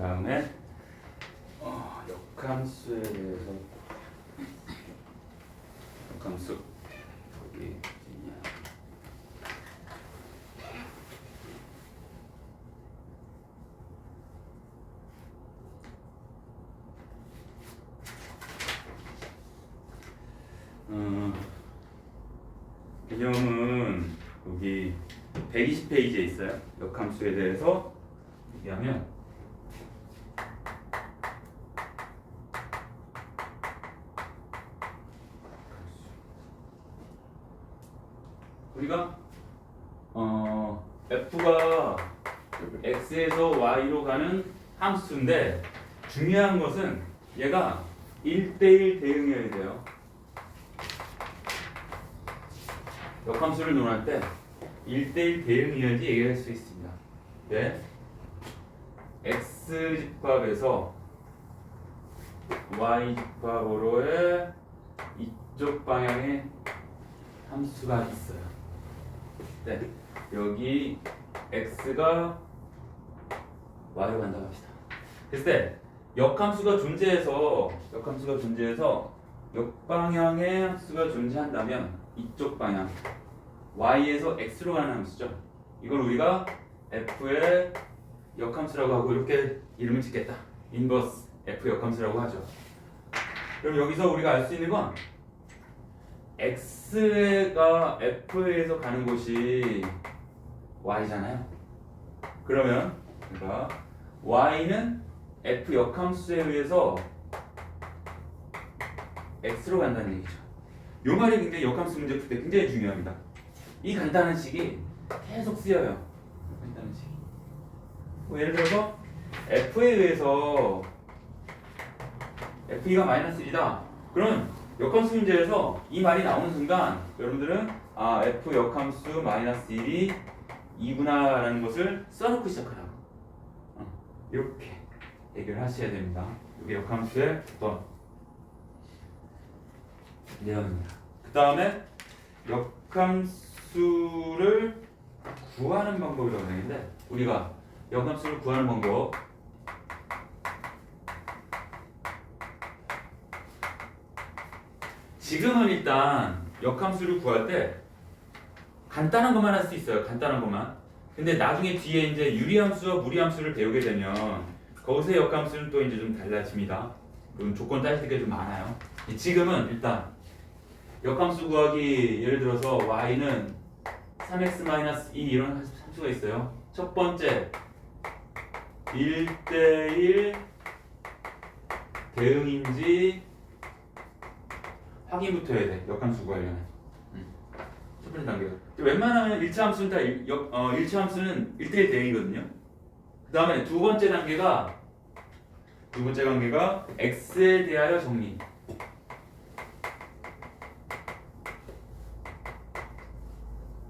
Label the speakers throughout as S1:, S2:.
S1: 다음에 역함수에 대해서 역함수 거기 있냐? 개념은 여기 120페이지에 있어요. 역함수에 대해서 얘기하면 우리가 f가 x에서 y로 가는 함수인데 중요한 것은 얘가 1대1 대응이어야 돼요. 역함수를 논할 때 1대1 대응이어야지 얘기할 수 있습니다. 네. x집합에서 y집합으로의 이쪽 방향의 함수가 있어요. 네. 여기 x가 y로 간다고 합시다. 그랬을 때 역함수가 존재해서 역방향의 함수가 존재한다면 이쪽 방향 y에서 x로 가는 함수죠. 이걸 우리가 f의 역함수라고 하고 이렇게 이름을 짓겠다. 인버스 f 역함수라고 하죠. 그럼 여기서 우리가 알 수 있는 건 x가 f에서 가는 곳이 y잖아요. 그러면 우리가 y는 f 역함수에 의해서 x로 간다는 얘기죠. 요 말이 굉장히 역함수 문제 풀 때 굉장히 중요합니다. 이 간단한 식이 계속 쓰여요. 간단한 식이. 예를 들어서 f에 의해서 f가 마이너스 1이다. 그럼 역함수 문제에서 이 말이 나오는 순간 여러분들은 f 역함수 마이너스 1이 2구나라는 것을 써놓고 시작하라고. 이렇게 해결하셔야 됩니다. 이게 역함수의 어떤 내용입니다. 그 다음에 역함수를 구하는 방법이라고 되는데 우리가 역함수를 구하는 방법 지금은 일단 역함수를 구할 때 간단한 것만 할 수 있어요. 간단한 것만. 근데 나중에 뒤에 이제 유리함수와 무리함수를 배우게 되면 거기서 역함수는 또 이제 좀 달라집니다. 그럼 조건 따질 게 좀 많아요. 지금은 일단 역함수 구하기 예를 들어서 y는 3x-2 이런 함수가 있어요. 첫 번째 1대1 대응인지 확인부터 해야 돼. 역함수 구하려면. 첫 번째 단계가. 웬만하면 1차 함수는 다 1차 함수는 1대1 대응이거든요. 그 다음에 두 번째 단계가 x에 대하여 정리.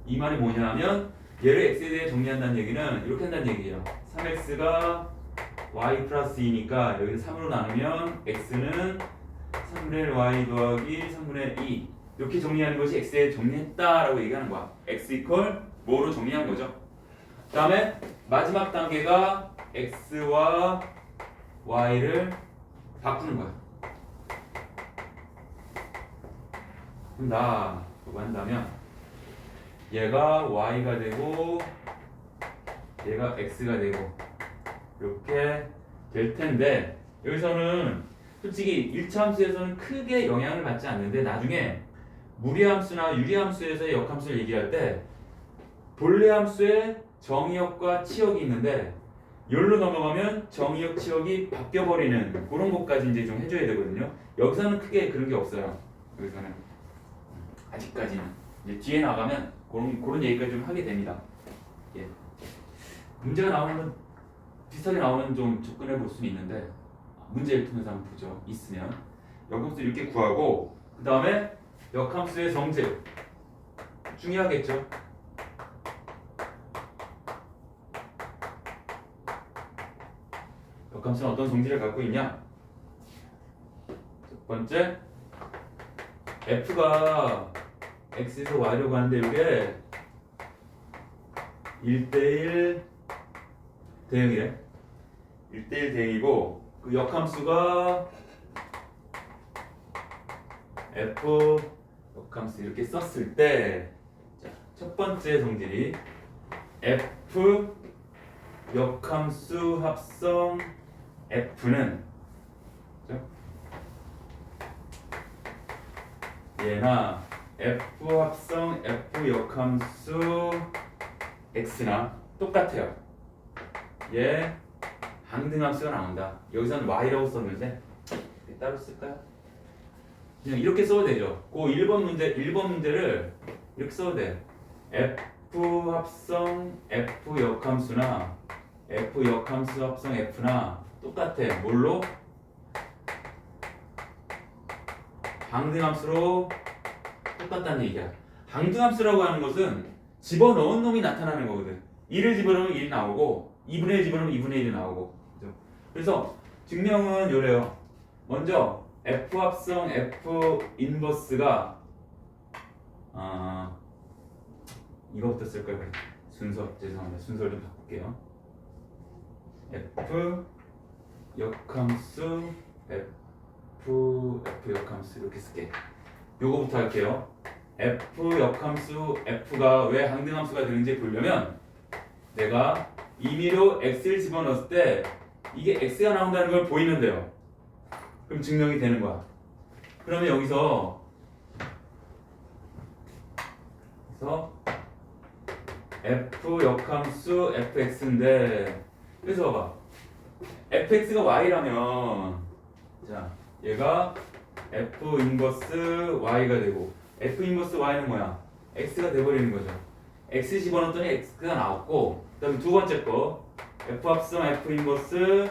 S1: 이 말이 뭐냐면 얘를 x에 대해 정리한다는 얘기는 이렇게 한다는 얘기예요. 3x가 y 플러스 2니까 여기는 3으로 나누면 x는 3분의 1 y 더하기 3분의 2 이렇게 정리하는 것이 x에 정리했다라고 얘기하는 거야. x 이퀄 뭐로 정리한 거죠. 그 다음에 마지막 단계가 x와 y를 바꾸는 거야. 그럼 한다면 얘가 y가 되고 얘가 x가 되고 이렇게 될 텐데 여기서는 솔직히 1차 함수에서는 크게 영향을 받지 않는데 나중에 무리함수나 유리함수에서의 역함수를 얘기할 때 본래 함수에 정의역과 치역이 있는데 여기로 넘어가면 정의역, 치역이 바뀌어버리는 그런 것까지 이제 좀 해줘야 되거든요. 여기서는 크게 그런 게 없어요. 여기서는 아직까지는 이제 뒤에 나가면 그런 얘기까지 좀 하게 됩니다. 예. 문제가 나오면 비슷하게 나오면 좀 접근해 볼 수는 있는데 문제를 통해서 한번 보죠. 있으면 역함수 이렇게 구하고 그 다음에 역함수의 성질 중요하겠죠. 역함수는 어떤 성질을 갖고 있냐? 첫 번째 f가 x에서 y로 가는데 이게 1대1 대응이래. 1대1 대응이고 그 역함수가 f 역함수 이렇게 썼을 때 첫 번째 성질이 f 역함수 합성 f는 얘나 f 합성 f 역함수 x나 똑같아요. 얘 항등함수가 나온다. 여기서는 y라고 썼는데 따로 쓸까요? 그냥 이렇게 써도 되죠. 그 1번 문제를 이렇게 써도 돼. f 합성 f 역함수나 f 역함수 합성 f나 똑같아. 뭘로? 항등함수로 똑같다는 얘기야. 항등함수라고 하는 것은 집어넣은 놈이 나타나는 거거든. 1을 집어넣으면 1이 나오고 2분의 1 집어넣으면 2분의 1이 나오고. 그래서 증명은 요래요. 먼저 f 합성 f 인버스가 이거부터 쓸 거예요. 순서 죄송합니다. 순서를 좀 바꿀게요. f 역함수 f 역함수 이렇게 쓸게. 요거부터 할게요. f 역함수 f가 왜 항등함수가 되는지 보려면 내가 임의로 x를 집어넣었을 때 이게 x가 나온다는 걸 보이면 돼요. 그럼 증명이 되는 거야. 그러면 여기서 f 역함수 fx인데 그래서 봐봐. fx가 y라면 자 얘가 f 인버스 y가 되고 f 인버스 y는 뭐야? x가 돼버리는 거죠. x 집어넣었더니 x가 나왔고 그다음에 두 번째 거 f 합성 f 인버스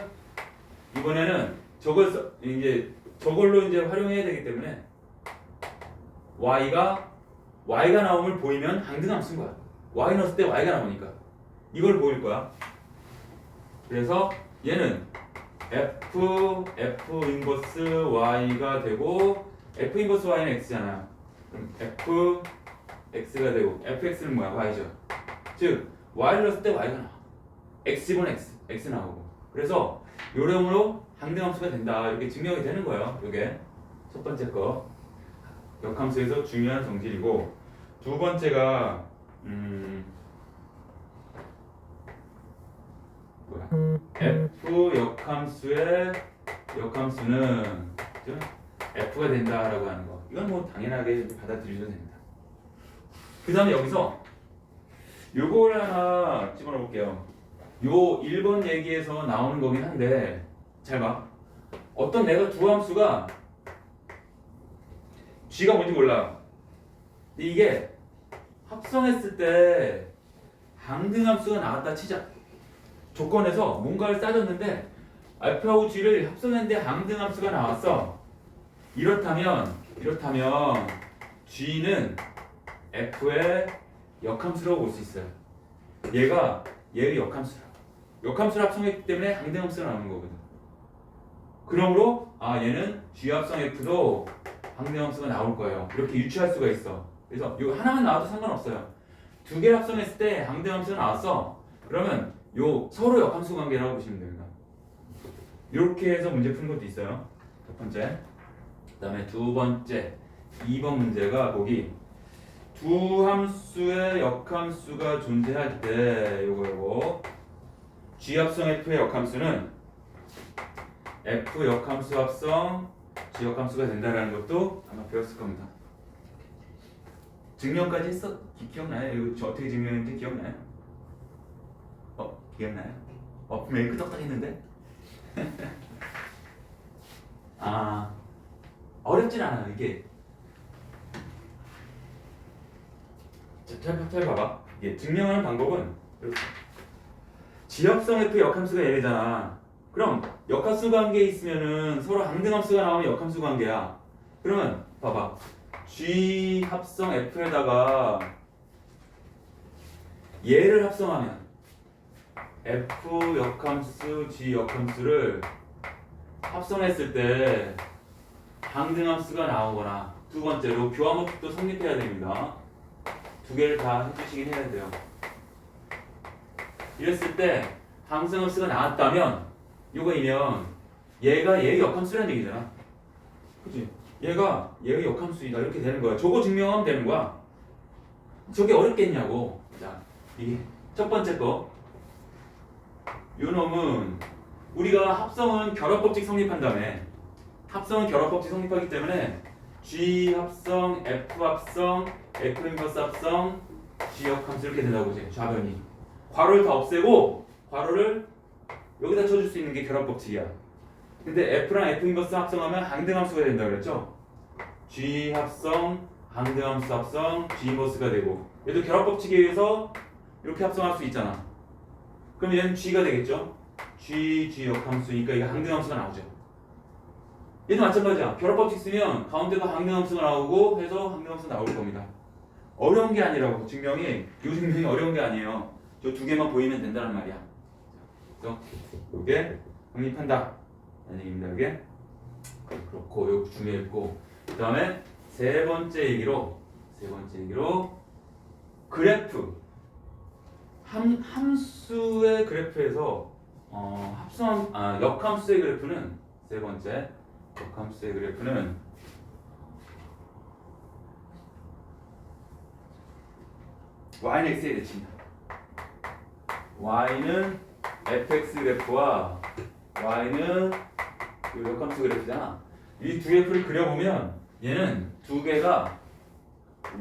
S1: 이번에는 저걸로 이제 활용해야 되기 때문에 y가 나오면 보이면 항등함수인 거야. y 넣었을 때 y가 나오니까 이걸 보일 거야. 그래서 얘는 f 인버스 y가 되고 f 인버스 y는 x잖아. 그럼 f x가 되고 fx는 뭐야? y죠. 즉 y를 넣었을 때 y가 나와. x 집어넣으면 x 나오고. 그래서 요령으로 항등함수가 된다. 이렇게 증명이 되는 거예요. 이게 첫 번째 거 역함수에서 중요한 성질이고 두 번째가 f 역함수의 역함수는 f가 된다라고 하는 거. 이건 뭐 당연하게 받아들여도 됩니다. 그 다음에 여기서 요걸 하나 집어넣어 볼게요. 요 1번 얘기에서 나오는 거긴 한데 잘 봐. 어떤 내가 두 함수가 g가 뭔지 몰라. 근데 이게 합성했을 때 항등함수가 나왔다 치자. 조건에서 뭔가를 따졌는데 alpha하고 g를 합성했는데 항등함수가 나왔어. 이렇다면 g는 f의 역함수라고 볼 수 있어요. 얘의 역함수라. 역함수를 합성했기 때문에 항등함수가 나오는 거거든. 그러므로 얘는 g 합성 f도 항등함수가 나올 거예요. 이렇게 유추할 수가 있어. 그래서 이거 하나만 나와도 상관없어요. 두 개를 합성했을 때 항등함수가 나왔어. 그러면 요 서로 역함수 관계라고 보시면 됩니다. 이렇게 해서 문제 푸는 것도 있어요. 첫 번째. 그 다음에 두 번째 2번 문제가 거기 두 함수의 역함수가 존재할 때 요거 g 합성 f의 역함수는 f 역함수 합성 g 역함수가 된다라는 것도 아마 배웠을 겁니다. 증명까지 했어? 기억나요? 이거 어떻게 증명했는지 기억나요? 기억나요? 분명히 끄덕거리는데? 어렵진 않아요 이게. 잘 봐봐. 이게 증명하는 방법은 이렇게. 지합성 F 역함수가 얘네잖아. 그럼 역함수 관계에 있으면은 서로 항등함수가 나오면 역함수 관계야. 그러면 봐봐. G 합성 F에다가 얘를 합성하면 F 역함수, G 역함수를 합성했을 때 항등함수가 나오거나 두 번째로 교환법칙도 성립해야 됩니다. 두 개를 다 해주시긴 해야 돼요. 이랬을 때 항등함수가 나왔다면 요거이면 얘가 얘의 역함수라는 얘기잖아. 그치? 얘가 얘의 역함수이다 이렇게 되는 거야. 저거 증명하면 되는 거야. 저게 어렵겠냐고. 자, 이게 첫 번째 거. 요 놈은 우리가 합성은 결합법칙 성립한다며. 합성은 결합법칙 성립하기 때문에 G 합성, F 합성, F 인버스 합성, G 역함수 이렇게 된다고 이제 좌변이. 괄호를 다 없애고 괄호를 여기다 쳐줄 수 있는 게 결합법칙이야. 근데 F랑 F 인버스 합성하면 항등함수가 된다 그랬죠? G 합성, 항등함수 합성, G 인버스가 되고 얘도 결합법칙에 의해서 이렇게 합성할 수 있잖아. 그럼 얘는 G가 되겠죠? G 역함수니까 이게 항등함수가 나오죠. 얘도 마찬가지야. 결합법칙 쓰면 가운데가 항등함수가 나오고 해서 항등함수가 나올 겁니다. 어려운 게 아니라고. 증명이 이 증명이 어려운 게 아니에요. 저 두 개만 보이면 된다는 말이야. 그래서 이게 확립한다 라는 얘기입니다. 이게 그렇고 이거 중요했고 그 다음에 세 번째 얘기로 그래프 함수의 그래프에서 역함수의 그래프는 세 번째 역함수의 그래프는 y는 x에 대칭이다. y는 fx 그래프와 y는 역함수 그래프잖아. 이 두 그래프를 그려보면 얘는 두 개가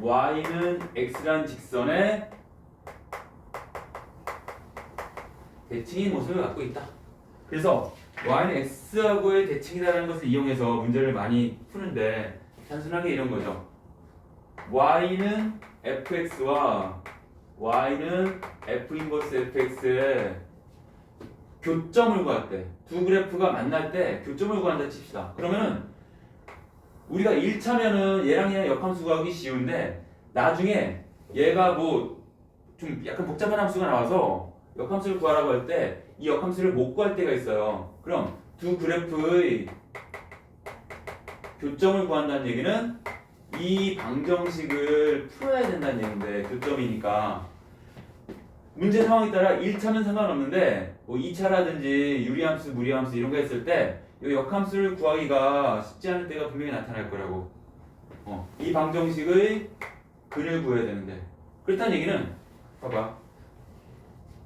S1: y는 x라는 직선에 대칭인 모습을 갖고 있다. 그래서 y는 x하고의 대칭이라는 것을 이용해서 문제를 많이 푸는데 단순하게 이런 거죠. y는 fx와 y는 f 인버스 fx의 교점을 구할 때, 두 그래프가 만날 때 교점을 구한다 칩시다. 그러면은 우리가 1차면은 얘랑 얘랑 역함수 구하기 쉬운데 나중에 얘가 뭐 좀 약간 복잡한 함수가 나와서 역함수를 구하라고 할 때 이 역함수를 못 구할 때가 있어요. 그럼 두 그래프의 교점을 구한다는 얘기는 이 방정식을 풀어야 된다는 얘기인데 교점이니까 문제 상황에 따라 1차는 상관없는데 뭐 2차라든지 유리함수, 무리함수 이런 거 했을 때 이 역함수를 구하기가 쉽지 않을 때가 분명히 나타날 거라고. 이 방정식의 근을 구해야 되는데 그렇다는 얘기는 봐봐.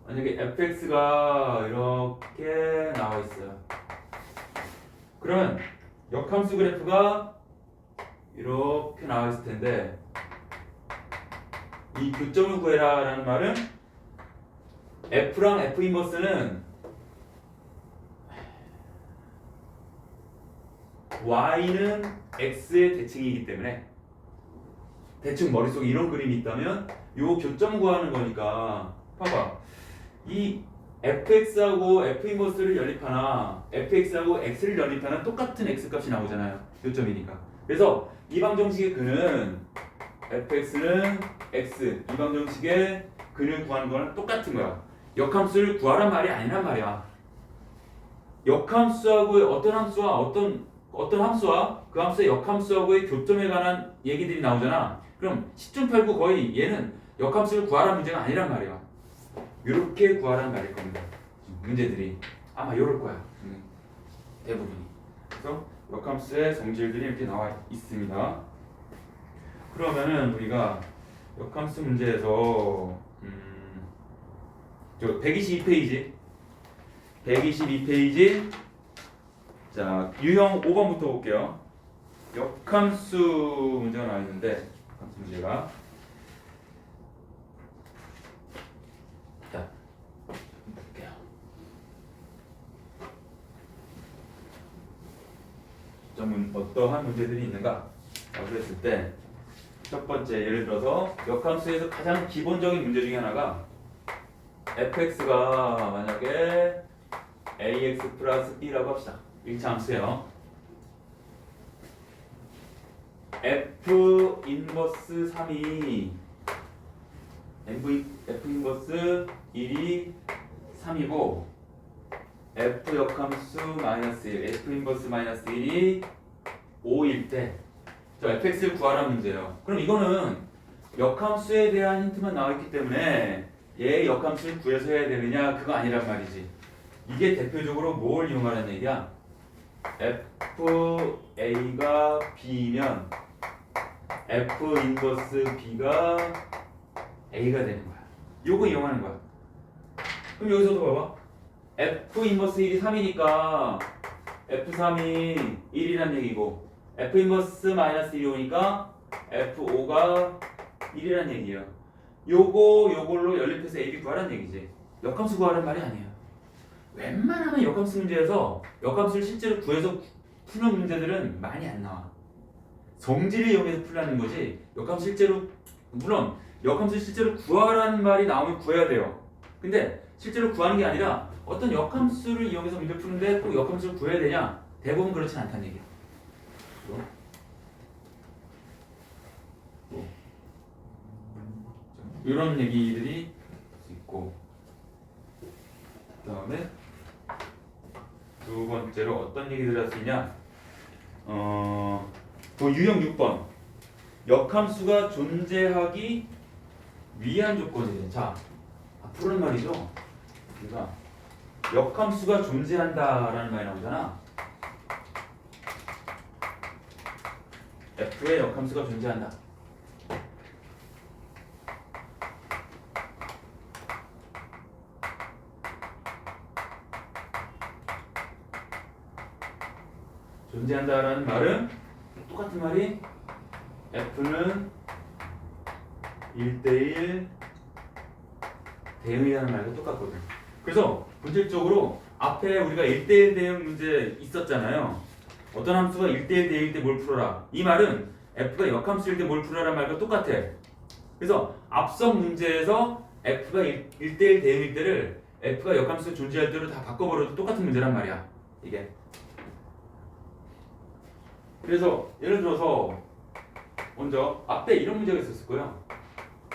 S1: 만약에 fx가 이렇게 나와 있어요. 그러면 역함수 그래프가 이렇게 나와 있을 텐데 이 교점을 구해라 라는 말은 f랑 f 인버스는 y는 x의 대칭이기 때문에 대충 머릿속에 이런 그림이 있다면 요 교점 구하는 거니까 봐봐. 이 fx하고 f 인버스를 연립하나 fx하고 x를 연립하나 똑같은 x 값이 나오잖아요. 교점이니까. 그래서 이 방정식의 근은 fx는 x 이 방정식의 근을 구하는 거랑 똑같은 거야. 역함수를 구하란 말이 아니란 말이야. 역함수하고 어떤 함수와 어떤 함수와 그 함수의 역함수하고의 교점에 관한 얘기들이 나오잖아. 그럼 10.89 거의 얘는 역함수를 구하라는 문제가 아니란 말이야. 이렇게 구하라는 말일 겁니다. 문제들이 아마 이럴 거야. 대부분이. 그래서 역함수의 성질들이 이렇게 나와 있습니다. 그러면은 우리가 역함수 문제에서 저 122페이지 자 유형 5번부터 볼게요. 역함수 문제가 나와 있는데 역함수 문제가 자 볼게요. 좀 어떠한 문제들이 있는가 라고 했을 때 첫 번째 예를 들어서 역함수에서 가장 기본적인 문제 중에 하나가 fx가 만약에 ax 플러스 b라고 합시다. 1차 함수예요. f 인버스 3이 f 인버스 1이 3이고 f 역함수 마이너스 1 f 인버스 마이너스 1이 5일 때 저 fx를 구하라는 문제예요. 그럼 이거는 역함수에 대한 힌트만 나와 있기 때문에 얘 역함수를 구해서 해야 되느냐 그거 아니란 말이지. 이게 대표적으로 뭘 이용하라는 얘기야? FA가 B면 F 인버스 B가 A가 되는 거야. 요거 이용하는 거야. 그럼 여기서도 봐봐. F 인버스 1이 3이니까 F3이 1이란 얘기고 F 인버스 마이너스 1이 오니까 F5가 1이란 얘기예요. 요걸로 연립해서 AB 구하라는 얘기지. 역함수 구하라는 말이 아니에요. 웬만하면 역함수 문제에서 역함수를 실제로 구해서 푸는 문제들은 많이 안 나와. 성질을 이용해서 풀라는 거지. 역함수 실제로 물론 역함수 실제로 구하라는 말이 나오면 구해야 돼요. 근데 실제로 구하는 게 아니라 어떤 역함수를 이용해서 문제 푸는데 꼭 역함수를 구해야 되냐? 대부분 그렇진 않다는 얘기야. 이런 얘기들이 있고, 그 다음에 두 번째로 어떤 얘기들 할 수 있냐? 그 유형 6번 역함수가 존재하기 위한 조건이래. 자, 앞으로는 말이죠. 그러니까 역함수가 존재한다라는 말이 나오잖아. F의 역함수가 존재한다. 존재한다라는 말은 똑같은 말이 F는 1대1 대응이라는 말과 똑같거든. 그래서 본질적으로 앞에 우리가 1대1 대응 문제 있었잖아요. 어떤 함수가 1대1 대응일 때 뭘 풀어라. 이 말은 F가 역함수일 때 뭘 풀어라는 말과 똑같아. 그래서 앞선 문제에서 F가 1대1 대응일 때를 F가 역함수 존재할 때로 다 바꿔버려도 똑같은 문제란 말이야. 이게. 그래서 예를 들어서 먼저 앞에 이런 문제가 있었을 거예요.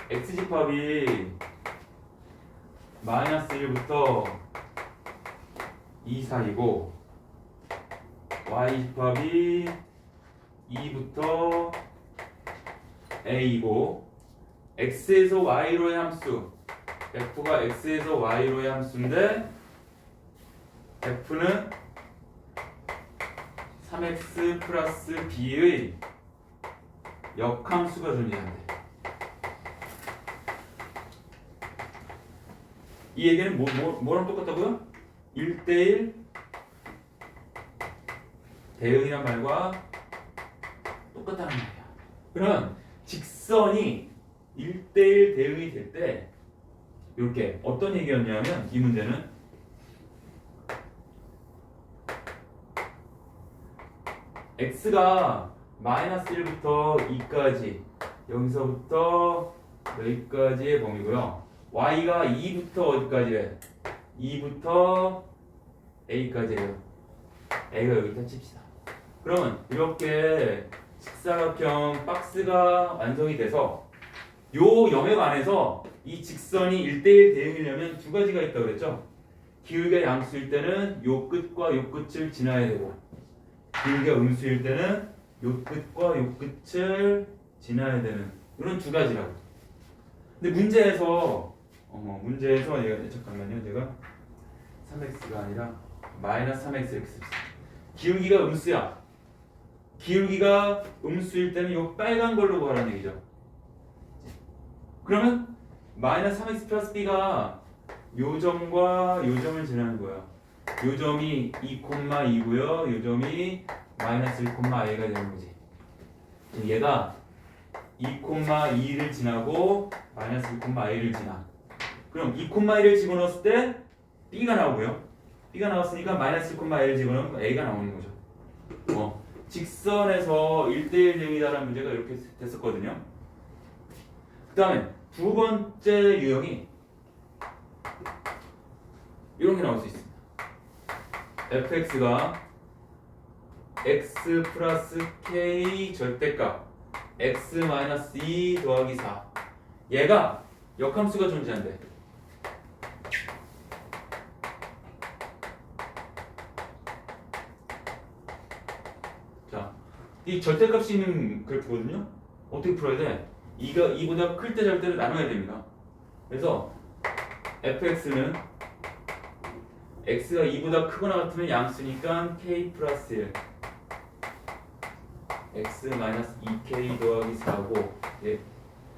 S1: x집합이 마이너스 1부터 2 사이고 y집합이 2부터 a이고 x에서 y로의 함수 f가 x에서 y로의 함수인데 f는 3x 플러스 b의 역함수가 존재한대. 이 얘기는 뭐랑 똑같다고요? 1대1 대응이란 말과 똑같다는 말이야. 그러면 직선이 1대1 대응이 될 때 이렇게 어떤 얘기였냐면 이 문제는 x가 마이너스 1부터 2까지 여기서부터 여기까지의 범위고요. y가 2부터 어디까지래? 2부터 a까지래요. a가 여기다 칩시다. 그러면 이렇게 직사각형 박스가 완성이 돼서 요 영역 안에서 이 직선이 1대1 대응이려면 두 가지가 있다고 그랬죠? 기울기가 양수일 때는 요 끝과 요 끝을 지나야 되고 기울기가 음수일 때는 요 끝과 요 끝을 지나야 되는 이런 두 가지라고. 근데 문제에서 얘가 잠깐만요. 제가 3x가 아니라 마이너스 3x 이렇게 씁시다. 기울기가 음수야. 기울기가 음수일 때는 요 빨간 걸로 구하라는 얘기죠. 그러면 마이너스 3x 플러스 b가 요 점과 요 점을 지나는 거야. 요 점이 2,2고요. 요 점이 마이너스 1,a가 되는 거지. 얘가 2,2를 지나고 마이너스 1,a를 지나. 그럼 2,1을 집어넣었을 때 b가 나오고요. b가 나왔으니까 마이너스 1,a를 집어넣으면 a가 나오는 거죠. 직선에서 1대1 대응이다라는 문제가 이렇게 됐었거든요. 그 다음에 두 번째 유형이 이런 게 나올 수 있습니다. fx가 x 플러스 k 절대값 x 마이너스 2 더하기 4 얘가 역함수가 존재한대. 자, 이 절대값이 있는 그래프거든요. 어떻게 풀어야 돼? 2보다 클 때 절대를 나눠야 됩니다. 그래서 fx는 x가 2보다 크거나 같으면 양수니까 k 플러스 1 x 마이너스 2k 더하기 4고 예,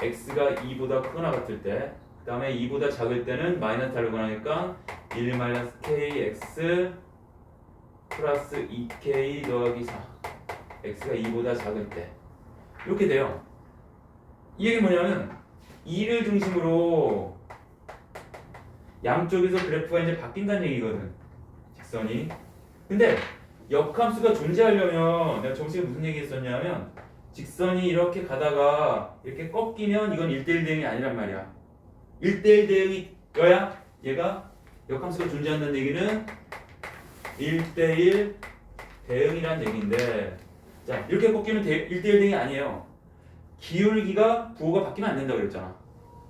S1: x가 2보다 크거나 같을 때 그 다음에 2보다 작을 때는 마이너스 달고 나니까 1 마이너스 kx 플러스 2k 더하기 4 x가 2보다 작을 때 이렇게 돼요. 이 얘기 뭐냐면 2를 중심으로 양쪽에서 그래프가 이제 바뀐다는 얘기거든. 직선이. 근데 역함수가 존재하려면 내가 정식에 무슨 얘기 했었냐면 직선이 이렇게 가다가 이렇게 꺾이면 이건 1대1 대응이 아니란 말이야. 1대1 대응이어야 얘가 역함수가 존재한다는 얘기는 1대1 대응이란 얘기인데 자 이렇게 꺾이면 1대1 대응이 아니에요. 기울기가 부호가 바뀌면 안 된다고 그랬잖아.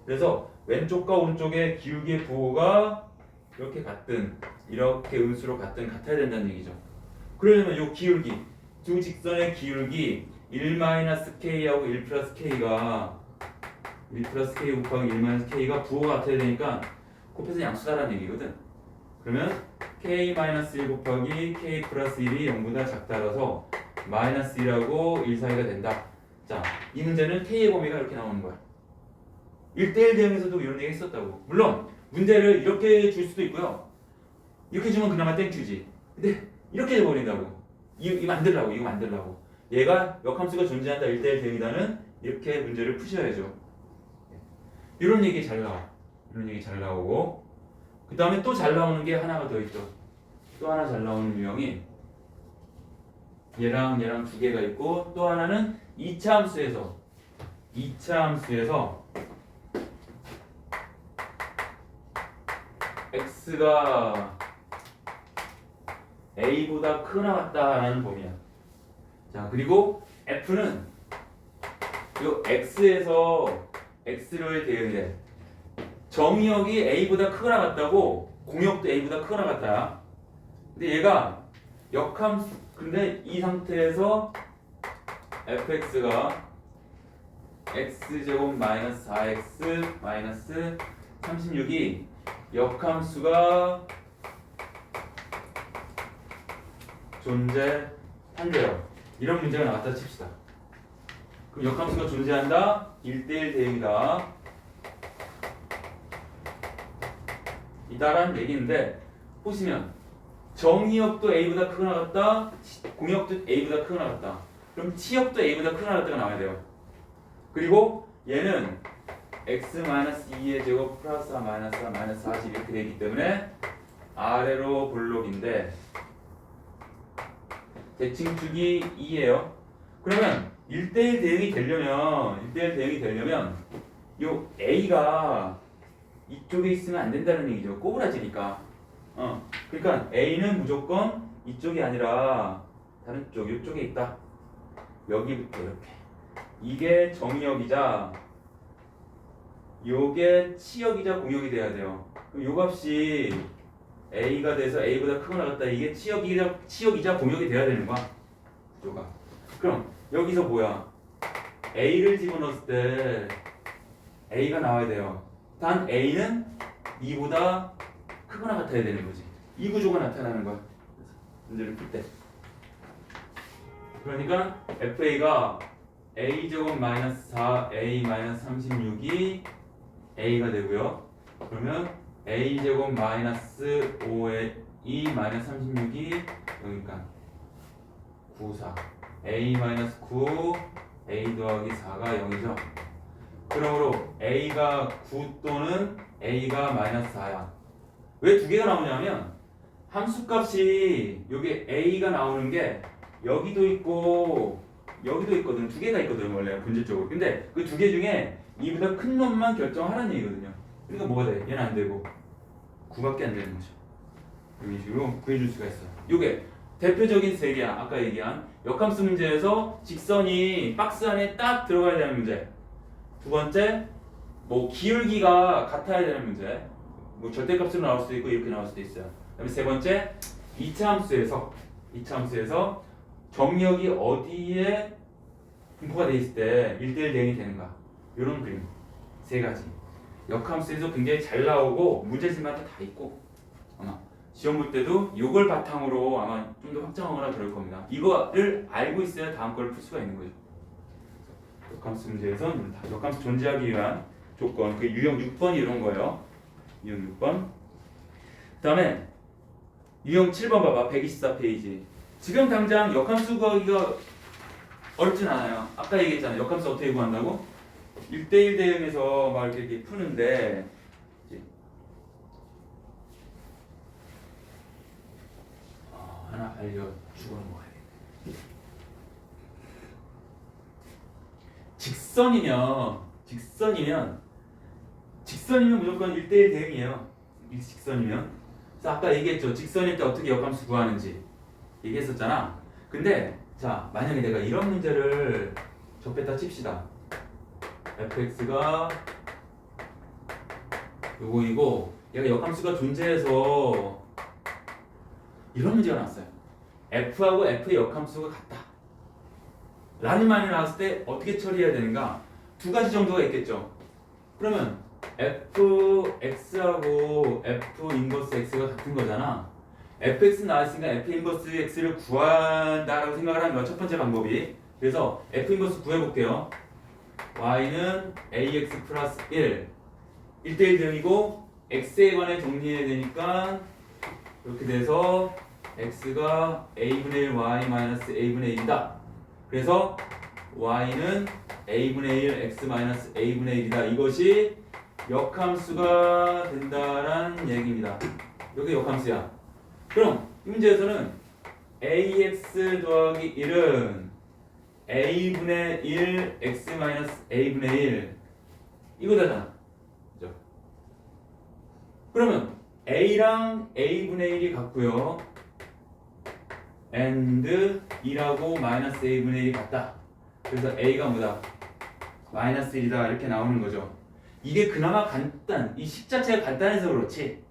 S1: 그래서 왼쪽과 오른쪽의 기울기의 부호가 이렇게 같든 이렇게 음수로 같든 같아야 된다는 얘기죠. 그러려면 이 기울기 두 직선의 기울기 1-k하고 1+k가 1+k 곱하기 1-k가 부호가 같아야 되니까 곱해서 양수다라는 얘기거든. 그러면 k-1 곱하기 k 플러스 1이 0보다 작다라서 마이너스 1하고 1 사이가 된다. 자, 이 문제는 k의 범위가 이렇게 나오는 거야. 1대1 대응에서도 이런 얘기 했었다고. 물론 문제를 이렇게 줄 수도 있고요. 이렇게 주면 그나마 땡큐지. 근데 이렇게 해버린다고. 이거 만들라고. 얘가 역함수가 존재한다 1대1 대응이다는 이렇게 문제를 푸셔야죠. 이런 얘기 잘 나와. 이런 얘기 잘 나오고 그 다음에 또 잘 나오는 게 하나가 더 있죠. 또 하나 잘 나오는 유형이 얘랑 두 개가 있고 또 하나는 2차 함수에서 x가 a보다 크거나 같다라는 범위야. 자 그리고 f는 요 x에서 x를 대응해. 정의역이 a보다 크거나 같다고 공역도 a보다 크거나 같다. 근데 얘가 역함수 근데 이 상태에서 fx가 x제곱 마이너스 4x 마이너스 36이 역함수가 존재한대요. 이런 문제가 나왔다 칩시다. 그럼 역함수가 존재한다 1대1 대응이다 이다라는 얘기인데 보시면 정의역도 a보다 크거나 같다 공역도 a보다 크거나 같다 그럼 치역도 a보다 크거나 같다가 나와야 돼요. 그리고 얘는 x-2의 제곱 플러스 4 마이너스 4 마이너스 40 이렇게 되기 때문에 아래로 볼록인데 대칭축이 2예요. 그러면 1대1 대응이 되려면 요 a가 이쪽에 있으면 안 된다는 얘기죠. 꼬부라지니까. 그러니까 a는 무조건 이쪽이 아니라 다른 쪽 이쪽에 있다. 여기부터 이렇게. 이게 정의역이자 요게 치역이자 공역이 돼야 돼요. 그럼 요 값이 a가 돼서 a보다 크거나 같다. 이게 치역이자 공역이 돼야 되는 거야. 구조가. 그럼 여기서 뭐야? a를 집어넣었을 때 a가 나와야 돼요. 단 a는 2보다 크거나 같아야 되는 거지. 이 구조가 나타나는 거야. 문제를 풀 때. 그러니까 fa가 a제곱 마이너스 4a 마이너스 36이 a가 되고요. 그러면 a제곱 마이너스 5a 마이너스 36이 여기니까 9, 4 a 마이너스 9 a 더하기 4가 0이죠. 그러므로 a가 9 또는 a가 마이너스 4야. 왜 두 개가 나오냐면 함수값이 여기 a가 나오는 게 여기도 있고 여기도 있거든. 두 개가 있거든 원래 본질적으로. 근데 그 두 개 중에 이보다 큰 놈만 결정하라는 얘기거든요. 그러니까 뭐가 돼? 얘는 안 되고 9밖에 안 되는 거죠. 이런 식으로 구해줄 수가 있어요. 요게 대표적인 세 개야. 아까 얘기한 역함수 문제에서 직선이 박스 안에 딱 들어가야 되는 문제. 두 번째 뭐 기울기가 같아야 되는 문제. 뭐 절대값으로 나올 수도 있고 이렇게 나올 수도 있어요. 그다음에 세 번째 2차 함수에서 정역이 어디에 분포가 돼 있을 때 1대1 대응이 되는가. 이런 그림 세 가지. 역함수에서 굉장히 잘 나오고 문제집마다 다 있고 시험 볼 때도 이걸 바탕으로 아마 좀 더 확장하거나 그럴 겁니다. 이거를 알고 있어야 다음 걸 풀 수가 있는 거죠. 역함수 문제에서는 다 역함수 존재하기 위한 조건, 그 유형 6번이 이런 거예요. 유형 6번. 그 다음에 유형 7번 봐봐. 124페이지. 지금 당장 역함수 구하기가 어렵진 않아요. 아까 얘기했잖아요. 역함수 어떻게 구한다고? 1대1 대응해서 막 이렇게 푸는데 하나 알려주고 넘어가야 돼. 직선이면 무조건 1대1 대응이에요. 직선이면. 그래서 아까 얘기했죠. 직선일 때 어떻게 역함수 구하는지 얘기했었잖아. 근데 자, 만약에 내가 이런 문제를 접했다 칩시다. fx가 요거이고 얘가 역함수가 존재해서 이런 문제가 나왔어요. f하고 f의 역함수가 같다 라는 말이 나왔을 때 어떻게 처리해야 되는가? 두 가지 정도가 있겠죠. 그러면 fx하고 f 인버스 x가 같은 거잖아. fx 나왔으니까 f 인버스 x를 구한다라고 생각을 하는 거야. 첫 번째 방법이. 그래서 f 인버스 구해볼게요. y는 ax 플러스 1 1대1 대응이고 x에 관해 정리해야 되니까 이렇게 돼서 x가 a분의 1 y 마이너스 a분의 1이다. 그래서 y는 a분의 1 x 마이너스 a분의 1이다. 이것이 역함수가 된다라는 얘기입니다. 여기 역함수야. 그럼 이 문제에서는 ax 더하기 1은 a분의 1 x 마이너스 a분의 1 이거잖아. 그죠? 그러면 a랑 a분의 1이 같고요. and 2라고 마이너스 a분의 1이 같다. 그래서 a가 뭐다? 마이너스 1이다. 이렇게 나오는 거죠. 이게 그나마 이 식 자체가 간단해서 그렇지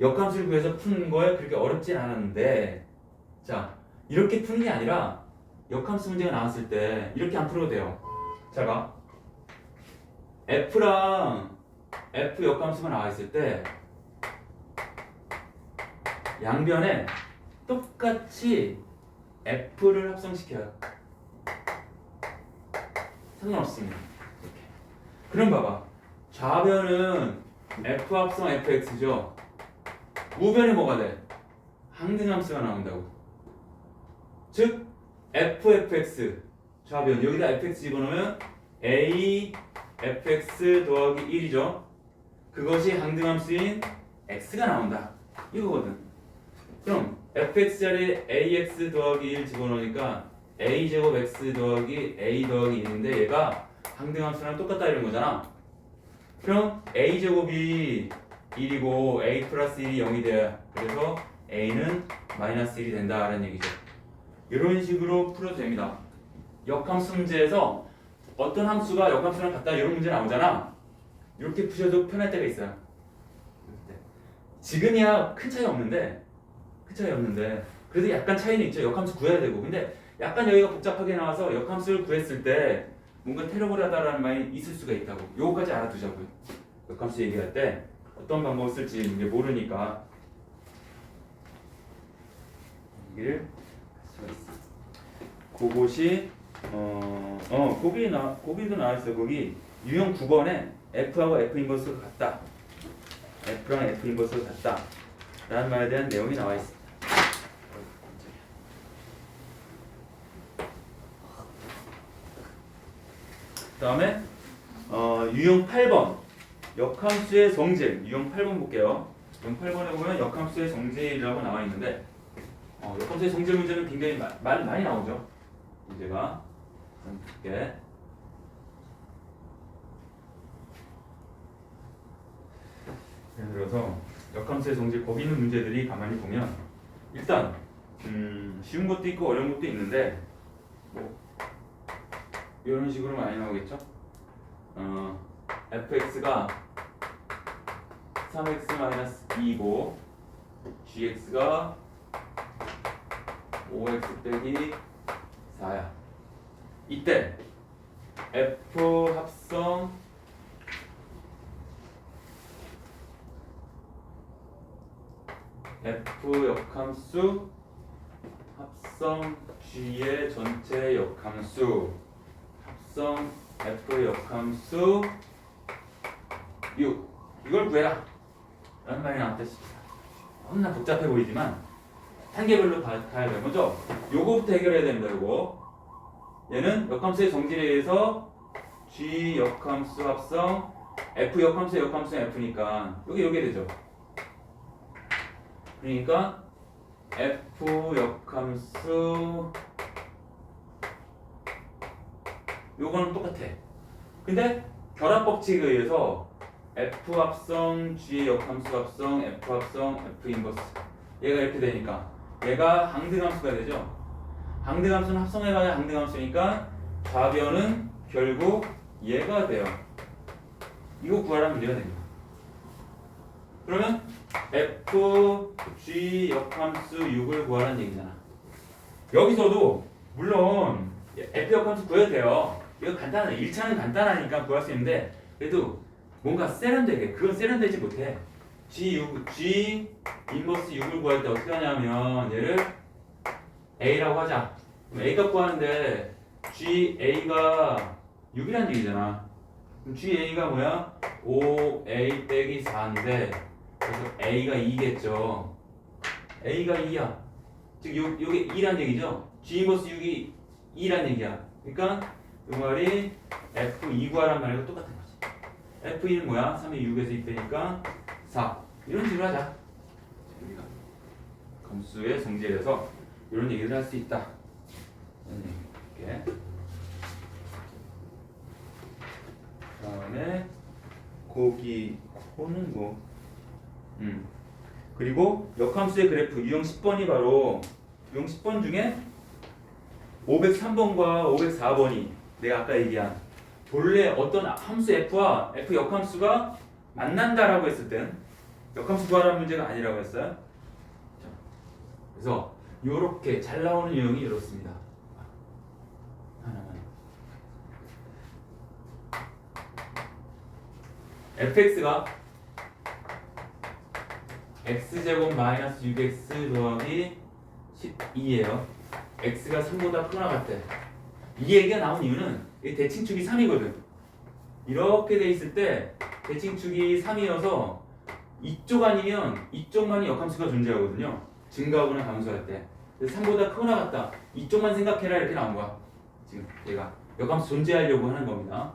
S1: 역함수를 구해서 푸는 거에 그렇게 어렵진 않았는데, 자, 이렇게 푸는 게 아니라 역함수 문제가 나왔을 때 이렇게 안 풀어도 돼요. 잘 봐. f랑 f 역함수가 나와 있을 때 양변에 똑같이 f를 합성시켜요. 상관없습니다. 이렇게. 그럼 봐봐. 좌변은 f 합성 fx죠. 우변이 뭐가 돼? 항등함수가 나온다고. 즉 fx 좌변 여기다 fx 집어넣으면 a fx 더하기 1이죠. 그것이 항등함수인 x가 나온다. 이거거든. 그럼 fx 자리에 ax 더하기 1 집어넣으니까 a제곱 x 더하기 a 더하기 1인데 얘가 항등함수랑 똑같다 이런 거잖아. 그럼 a제곱이 1이고 a 플러스 1이 0이 돼야 그래서 a는 마이너스 1이 된다라는 얘기죠. 이런 식으로 풀어도 됩니다. 역함수 문제에서 어떤 함수가 역함수랑 같다 이런 문제 나오잖아. 이렇게 푸셔도 편할 때가 있어요. 지금이야 큰 차이 없는데 그래도 약간 차이는 있죠. 역함수 구해야 되고. 근데 약간 여기가 복잡하게 나와서 역함수를 구했을 때 뭔가 테러블하다라는 말이 있을 수가 있다고. 요거까지 알아두자고요. 역함수 얘기할 때 어떤 방법을 쓸지 이게 모르니까 얘기를 할 수가 있어. 그것이 거기도 나와있어. 거기 유형 9번에 F하고 F 인버스가 같다. F랑 F 인버스가 같다. 라는 말에 대한 내용이 나와있습니다. 그 다음에 유형 8번 역함수의 성질. 유형 8번 볼게요. 유형 8번에 보면 역함수의 성질이라고 나와있는데 역함수의 성질 문제는 굉장히 많이 나오죠. 문제가 볼게. 예를 들어서 역함수의 성질 거기 있는 문제들이 가만히 보면 일단 쉬운 것도 있고 어려운 것도 있는데 뭐 이런 식으로 많이 나오겠죠. fx가 3x-2이고 gx가 5x 빼기 4야. 이때 f 합성 F 역함수 합성 G의 전체 역함수 합성 F 역함수 6 이걸 구해라 라는 말이 나왔다 싶습니다. 너무나 복잡해 보이지만 단계별로 가야 돼요. 먼저 요거부터 해결해야 됩니다. 요거 얘는 역함수의 정질에 의해서 G 역함수 합성 F 역함수의 역함수는 F니까 요게 되죠. 그러니까 F 역함수 요거는 똑같아. 근데 결합 법칙에 의해서 F 합성 G 역함수 합성 F 합성 F 인버스 얘가 이렇게 되니까 얘가 항등함수가 되죠. 항등함수는 합성해봐야 항등함수니까 좌변은 결국 얘가 돼요. 이거 구하라는 문제가 됩니다. 그러면 F, G 역함수 6을 구하라는 얘기잖아. 여기서도 물론 F 역함수 구해도 돼요. 이거 간단해. 1차는 간단하니까 구할 수 있는데 그래도 뭔가 세련되게 그건 세련되지 못해. G 인버스 6을 구할 때 어떻게 하냐면 얘를 A라고 하자. 그럼 A가 구하는데 GA가 6이란 얘기잖아. 그럼 GA가 뭐야? 5A 빼기 4인데 그래서 A가 2겠죠. A가 2야. 즉 요게 2란 얘기죠. G 인버스 6이 2란 얘기야. 그러니까 그 말이 F2 구하란 말과 똑같은 거지. F2는 뭐야? 3의 6에서 2 빼니까 4. 이런 식으로 하자. 우리가 검수의 성질에서 이런 얘기를 할 수 있다. 이렇게. 다음에 고는 뭐 그리고 역함수의 그래프 유형 10번이 바로 유형 10번 중에 503번과 504번이 내가 아까 얘기한 본래 어떤 함수 F와 F 역함수가 만난다라고 했을 땐 역함수 구하라는 문제가 아니라고 했어요. 그래서 이렇게 잘 나오는 유형이 이렇습니다. 하나만. fx가 x제곱 마이너스 6x 더하기 12예요. x가 3보다 크거나 같대. 이 얘기가 나온 이유는 이 대칭축이 3이거든. 이렇게 돼 있을 때 대칭축이 3이어서 이쪽 아니면 이쪽만이 역함수가 존재하거든요. 증가하거나 감소할 때. 그래서 3보다 크거나 같다. 이쪽만 생각해라 이렇게 나온 거야. 지금 얘가 역함수 존재하려고 하는 겁니다.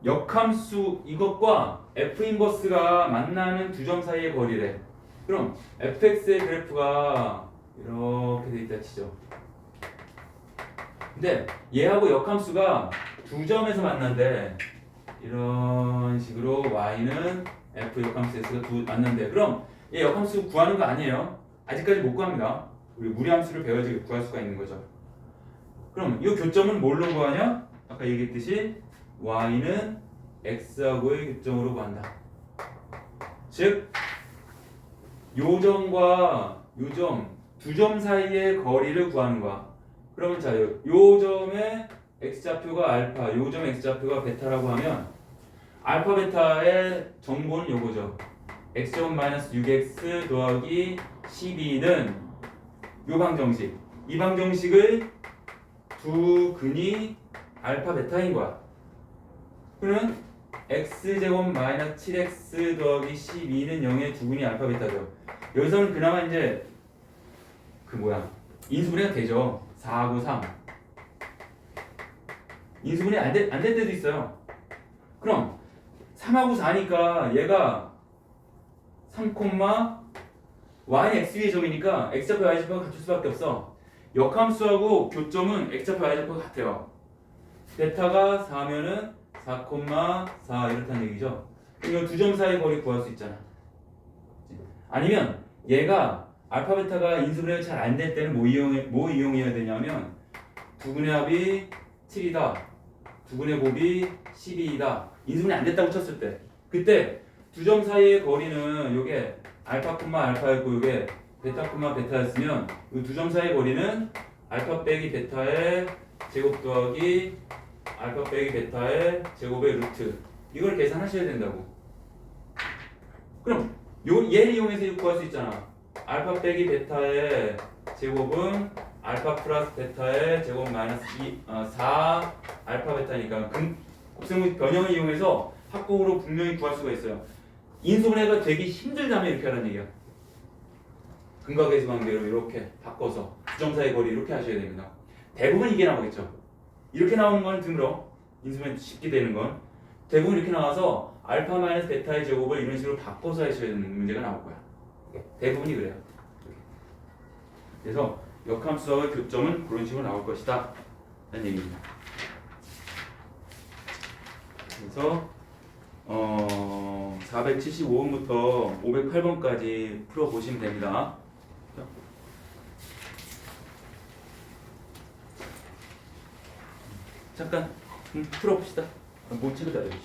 S1: 역함수 이것과 F 인버스가 만나는 두 점 사이의 거리래. 그럼 fx의 그래프가 이렇게 돼 있다 치죠. 근데 얘하고 역함수가 두 점에서 만난대. 이런 식으로 y는 f 역함수 x가 만난대. 그럼 얘 역함수 구하는 거 아니에요. 아직까지 못 구합니다. 우리 무리함수를 배워야지 구할 수가 있는 거죠. 그럼 이 교점은 뭘로 구하냐? 아까 얘기했듯이 y는 x하고의 교점으로 구한다. 즉 요점과 요점 두 점 사이의 거리를 구하는 거야. 그러면 자, 요점의 x좌표가 알파, 요점 x좌표가 베타라고 하면 알파 베타의 정보는 요거죠. x제곱 마이너스 6x 더하기 12는 요 방정식. 이 방정식을 두 근이 알파 베타인 거야. 그러면 x제곱 마이너스 7x 더하기 12는 0의 두 근이 알파 베타죠. 여기서는 그나마 이제 인수분해가 되죠. 4하고 3. 인수분해 안 될 때도 있어요. 그럼 3하고 4니까 얘가 3, y는 x 위의 점이니까 x좌표 y좌표가 같을 수밖에 없어. 역함수하고 교점은 x좌표 y좌표가 같아요. 베타가 4면은 4, 4 이렇다는 얘기죠. 그럼 두 점 사이 거리 구할 수 있잖아. 아니면 얘가 알파 베타가 인수분해가 잘 안 될 때는 뭐 이용해야 되냐면 두근의 합이 7이다. 두근의 곱이 12이다. 인수분해 안 됐다고 쳤을 때 그때 두 점 사이의 거리는 요게 알파 알파였고 요게 베타 베타였으면 이 두 점 사이의 거리는 알파 빼기 베타의 제곱 더하기 알파 빼기 베타의 제곱의 루트 이걸 계산하셔야 된다고. 그럼 얘를 이용해서 이거 구할 수 있잖아. 알파 빼기 베타의 제곱은 알파 플러스 베타의 제곱 마이너스 4 알파 베타니까 곱셈 변형을 이용해서 합곡으로 분명히 구할 수가 있어요. 인수분해가 되기 힘들다면 이렇게 하라는 얘기야. 근과 계수 관계로 이렇게 바꿔서 부정사의 거리 이렇게 하셔야 됩니다. 대부분 이게 나오겠죠. 이렇게 나오는 건 드물어. 인수분해 쉽게 되는 건 대부분 이렇게 나와서 알파 마이너스 베타의 제곱을 이런 식으로 바꿔서 하셔야 되는 문제가 나올 거야. 대부분이 그래요. 그래서 역함수와의 교점은 그런 식으로 나올 것이다 라는 얘기입니다. 그래서 475번부터 508번까지 풀어보시면 됩니다. 잠깐 풀어봅시다. 못 치르다 여기.